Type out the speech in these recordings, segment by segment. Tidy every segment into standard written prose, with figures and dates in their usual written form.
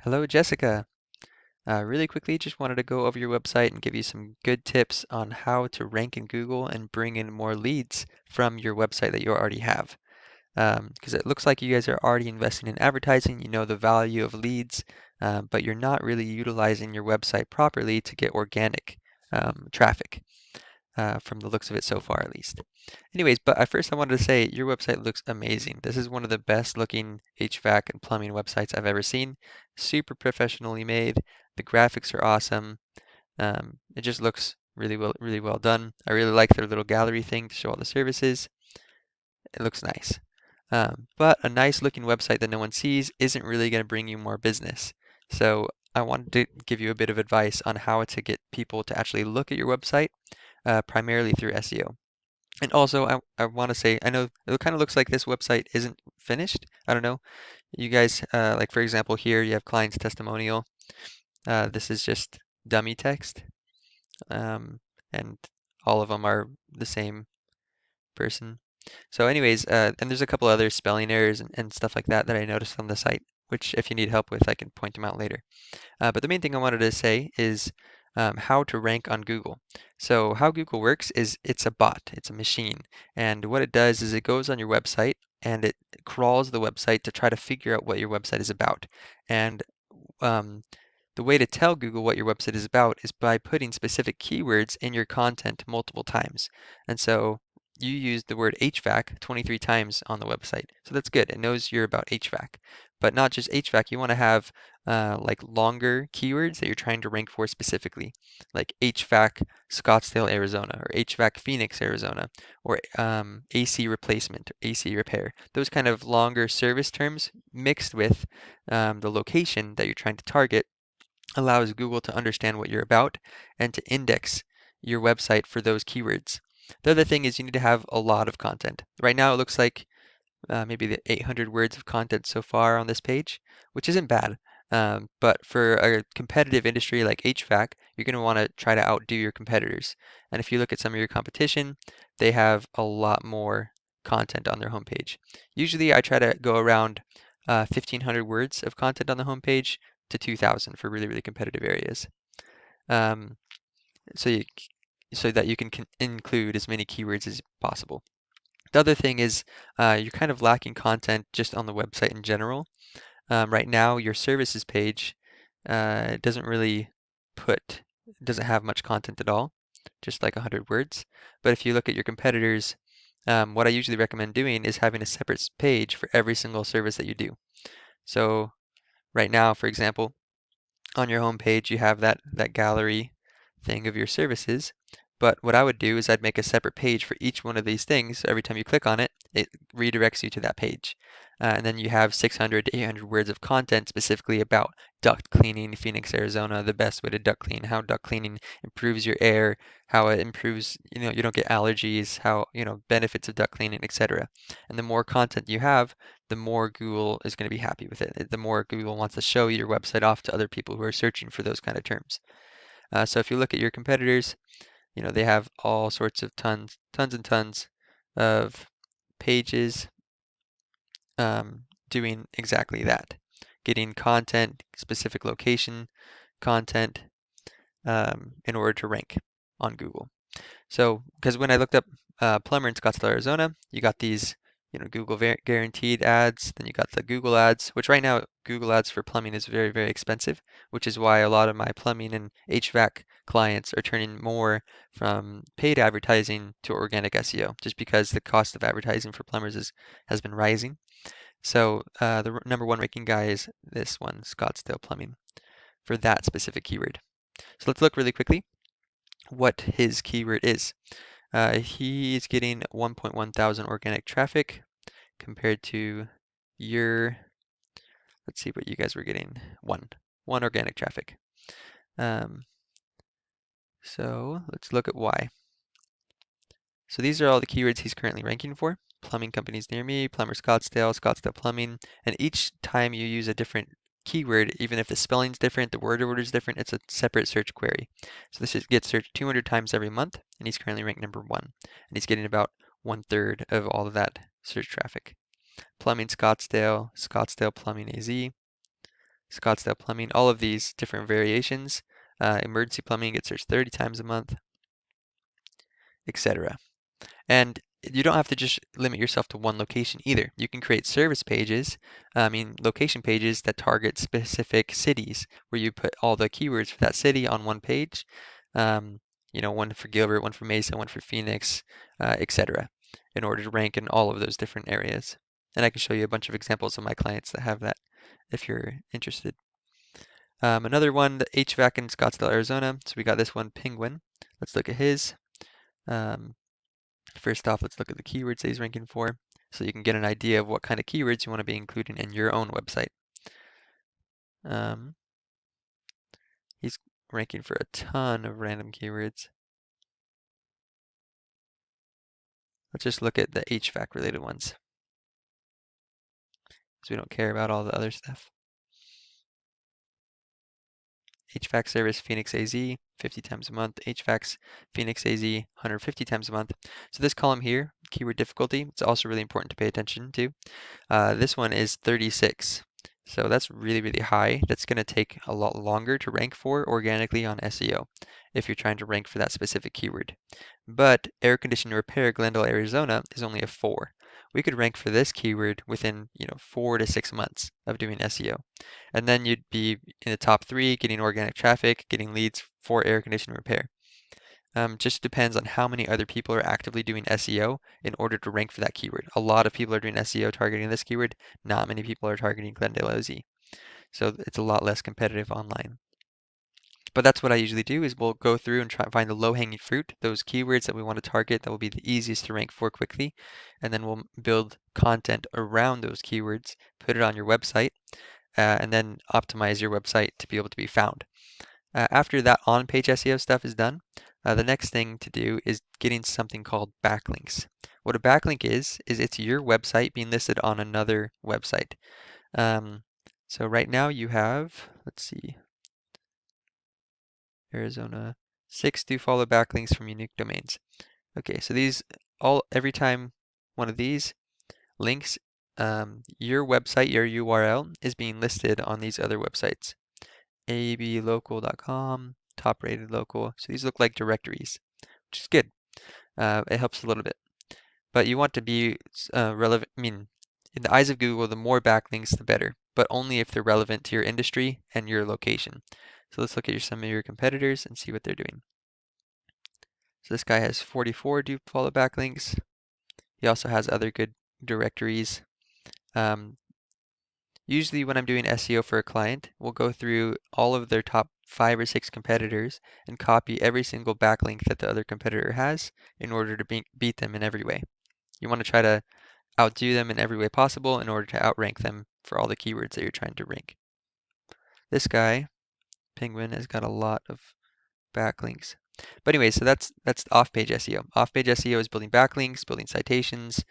Hello, Jessica. Really quickly, just wanted to go over your website and give you some good tips on how to rank in Google and bring in more leads from your website that you already have. Because it looks like you guys are already investing in advertising, you know the value of leads, but you're not really utilizing your website properly to get organic traffic from the looks of it so far, at least. Anyways, but at first I wanted to say your website looks amazing. This is one of the best looking HVAC and plumbing websites I've ever seen. Super professionally made. The graphics are awesome. It just looks really well done. I really like their little gallery thing to show all the services. It looks nice. But a nice looking website that no one sees isn't really going to bring you more business. So I wanted to give you a bit of advice on how to get people to actually look at your website, primarily through SEO. And also, I want to say, I know it kind of looks like this website isn't finished. I don't know. You guys, like for example, here you have client's testimonial. This is just dummy text, um, and all of them are the same person. So anyways, and there's a couple other spelling errors and stuff like that that I noticed on the site, which if you need help with, I can point them out later. But the main thing I wanted to say is how to rank on Google. So how Google works is it's a bot, it's a machine. And what it does is it goes on your website and it crawls the website to try to figure out what your website is about. And um, the way to tell Google what your website is about is by putting specific keywords in your content multiple times. And so you used the word HVAC 23 times on the website. So that's good. It knows you're about HVAC. But not just HVAC, you want to have like longer keywords that you're trying to rank for specifically, like HVAC Scottsdale, Arizona, or HVAC Phoenix, Arizona, or AC replacement, or AC repair. Those kind of longer service terms mixed with the location that you're trying to target allows Google to understand what you're about and to index your website for those keywords. The other thing is you need to have a lot of content. Right now it looks like maybe the 800 words of content so far on this page, which isn't bad. But for a competitive industry like HVAC, you're going to want to try to outdo your competitors. And if you look at some of your competition, they have a lot more content on their homepage. Usually I try to go around 1,500 words of content on the homepage to 2,000 for really competitive areas. Um, so you, so that you can include as many keywords as possible. The other thing is you're kind of lacking content just on the website in general. Right now, your services page doesn't really put, doesn't have much content at all, just like 100 words. But if you look at your competitors, what I usually recommend doing is having a separate page for every single service that you do. So right now, for example, on your home page, you have that gallery thing of your services. But what I would do is I'd make a separate page for each one of these things. So every time you click on it, it redirects you to that page. And then you have 600 to 800 words of content specifically about duct cleaning, Phoenix, Arizona, the best way to duct clean, how duct cleaning improves your air, how it improves, you don't get allergies, how, benefits of duct cleaning, etc. And the more content you have, the more Google is going to be happy with it. The more Google wants to show your website off to other people who are searching for those kind of terms. So if you look at your competitors, they have all sorts of tons and tons of pages doing exactly that, getting content, specific location content in order to rank on Google. So, because when I looked up plumber in Scottsdale, Arizona, you got these, Google guaranteed ads. Then you got the Google ads, which right now Google ads for plumbing is very expensive, which is why a lot of my plumbing and HVAC clients are turning more from paid advertising to organic SEO, just because the cost of advertising for plumbers has been rising. So the number one ranking guy is this one, Scottsdale Plumbing, for that specific keyword. So let's look really quickly what his keyword is. He's getting 1.1 thousand organic traffic compared to your, let's see what you guys were getting, one organic traffic. Um, so let's look at why. So these are all the keywords he's currently ranking for. Plumbing companies near me, plumber Scottsdale, Scottsdale plumbing, and each time you use a different keyword, even if the spelling's different, the word order is different, it's a separate search query. So this gets searched 200 times every month, and he's currently ranked number 1. And he's getting about 1/3 of all of that search traffic. Plumbing Scottsdale, Scottsdale Plumbing AZ. Scottsdale plumbing, all of these different variations. Emergency plumbing gets searched 30 times a month, etc. And you don't have to just limit yourself to one location either. You can create service pages, location pages that target specific cities where you put all the keywords for that city on one page. Um, one for Gilbert, one for Mesa, one for Phoenix, etc. in order to rank in all of those different areas. And I can show you a bunch of examples of my clients that have that if you're interested. Another one, the HVAC in Scottsdale, Arizona. So we got this one, Penguin. Let's look at his. Um, First off, let's look at the keywords that he's ranking for so you can get an idea of what kind of keywords you want to be including in your own website. Um, he's ranking for a ton of random keywords. Let's just look at the HVAC related ones because we don't care about all the other stuff. HVAC service Phoenix AZ, 50 times a month. HVAC's Phoenix AZ, 150 times a month. So this column here, keyword difficulty, it's also really important to pay attention to. This one is 36. So that's really, really high. That's going to take a lot longer to rank for organically on SEO if you're trying to rank for that specific keyword. But air conditioning repair, Glendale, Arizona is only a 4. We could rank for this keyword within, 4 to 6 months of doing SEO. And then you'd be in the top 3, getting organic traffic, getting leads for air conditioning repair. Just depends on how many other people are actively doing SEO in order to rank for that keyword. A lot of people are doing SEO targeting this keyword. Not many people are targeting Glendale OZ. So it's a lot less competitive online. But that's what I usually do is we'll go through and try to find the low-hanging fruit, those keywords that we want to target that will be the easiest to rank for quickly. And then we'll build content around those keywords, put it on your website, and then optimize your website to be able to be found. After that on-page SEO stuff is done, the next thing to do is getting something called backlinks. What a backlink is it's your website being listed on another website. So right now you have, let's see, Arizona, 6 do follow backlinks from unique domains. Okay, so every time one of these links, your website, your URL is being listed on these other websites. ablocal.com, top rated local. So these look like directories, which is good. It helps a little bit. But you want to be relevant. In the eyes of Google, the more backlinks, the better, but only if they're relevant to your industry and your location. So let's look at some of your competitors and see what they're doing. So this guy has 44 do follow backlinks. He also has other good directories. Um, Usually when I'm doing SEO for a client, we'll go through all of their top 5 or 6 competitors and copy every single backlink that the other competitor has in order to beat them in every way. You want to try to outdo them in every way possible in order to outrank them for all the keywords that you're trying to rank. This guy, Penguin, has got a lot of backlinks. But anyway, so that's off-page SEO. Off-page SEO is building backlinks, building citations,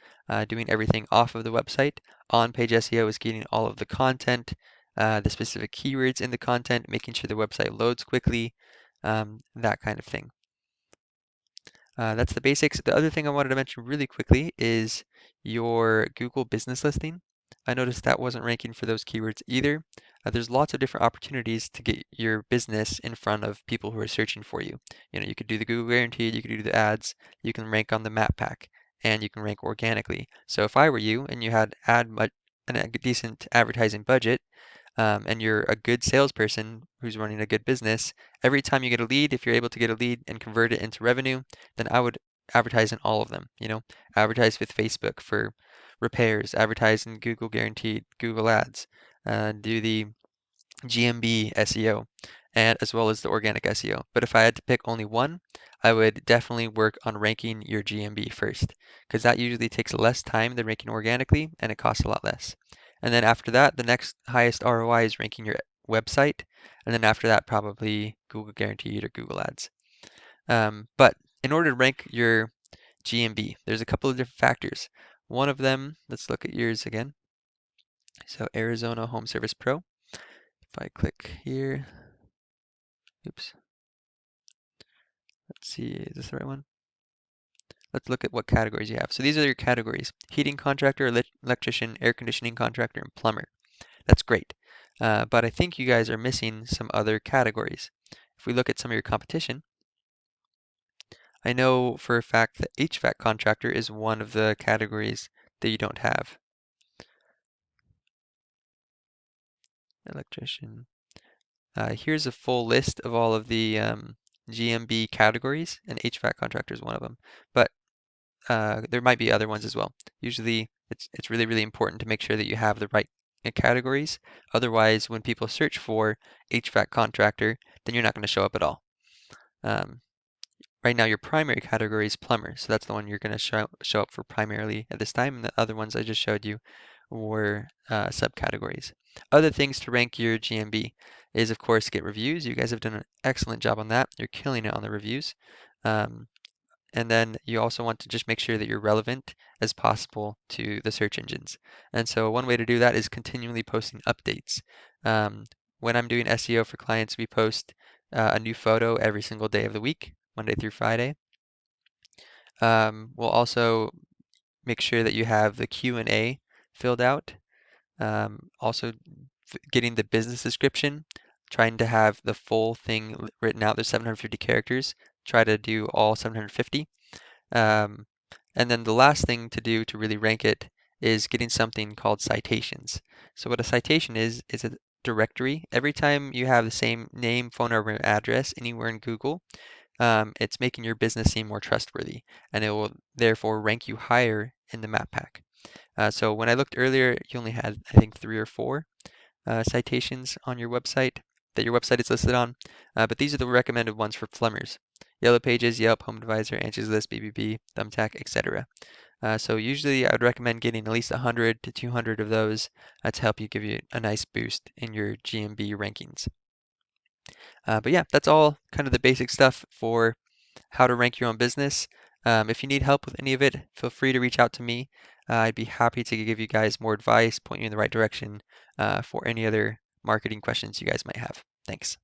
doing everything off of the website. On-page SEO is getting all of the content, the specific keywords in the content, making sure the website loads quickly, that kind of thing. That's the basics. The other thing I wanted to mention really quickly is your Google business listing. I noticed that wasn't ranking for those keywords either. There's lots of different opportunities to get your business in front of people who are searching for you. You could do the Google Guaranteed, you could do the ads, you can rank on the map pack, and you can rank organically. So if I were you and you had a decent advertising budget, and you're a good salesperson who's running a good business, every time you get a lead, if you're able to get a lead and convert it into revenue, then I would advertise in all of them. Advertise with Facebook for repairs, advertise in Google Guaranteed, Google Ads, do the GMB SEO, and as well as the organic SEO. But if I had to pick only one, I would definitely work on ranking your GMB first, because that usually takes less time than ranking organically, and it costs a lot less. And then after that, the next highest ROI is ranking your website, and then after that, probably Google Guaranteed or Google Ads. But in order to rank your GMB, there's a couple of different factors. One of them, let's look at yours again. So Arizona Home Service Pro. If I click here, oops, let's see, is this the right one? Let's look at what categories you have. So these are your categories: heating contractor, electrician, air conditioning contractor, and plumber. That's great. but I think you guys are missing some other categories. If we look at some of your competition, I know for a fact that HVAC contractor is one of the categories that you don't have. Electrician. Here's a full list of all of the GMB categories, and HVAC contractor is one of them. But there might be other ones as well. Usually, it's really, really important to make sure that you have the right categories. Otherwise, when people search for HVAC contractor, then you're not going to show up at all. Um, right now, your primary category is plumber, so that's the one you're going to show up for primarily at this time. And the other ones I just showed you were subcategories. Other things to rank your GMB is, of course, get reviews. You guys have done an excellent job on that. You're killing it on the reviews. Um, and then you also want to just make sure that you're relevant as possible to the search engines. And so one way to do that is continually posting updates. Um, when I'm doing SEO for clients, we post a new photo every single day of the week, Monday through Friday. We'll also make sure that you have the Q&A filled out. Also getting the business description, trying to have the full thing written out. There's 750 characters. Try to do all 750. Um, and then the last thing to do to really rank it is getting something called citations. So what a citation is a directory. Every time you have the same name, phone number, and address anywhere in Google, it's making your business seem more trustworthy, and it will therefore rank you higher in the map pack. So when I looked earlier, you only had, I think, 3 or 4 citations on your website that your website is listed on, but these are the recommended ones for plumbers. Yellow Pages, Yelp, Home Advisor, Angie's List, BBB, Thumbtack, etc. So usually I would recommend getting at least 100 to 200 of those to help you give you a nice boost in your GMB rankings. But yeah, that's all kind of the basic stuff for how to rank your own business. If you need help with any of it, feel free to reach out to me. I'd be happy to give you guys more advice, point you in the right direction for any other marketing questions you guys might have. Thanks.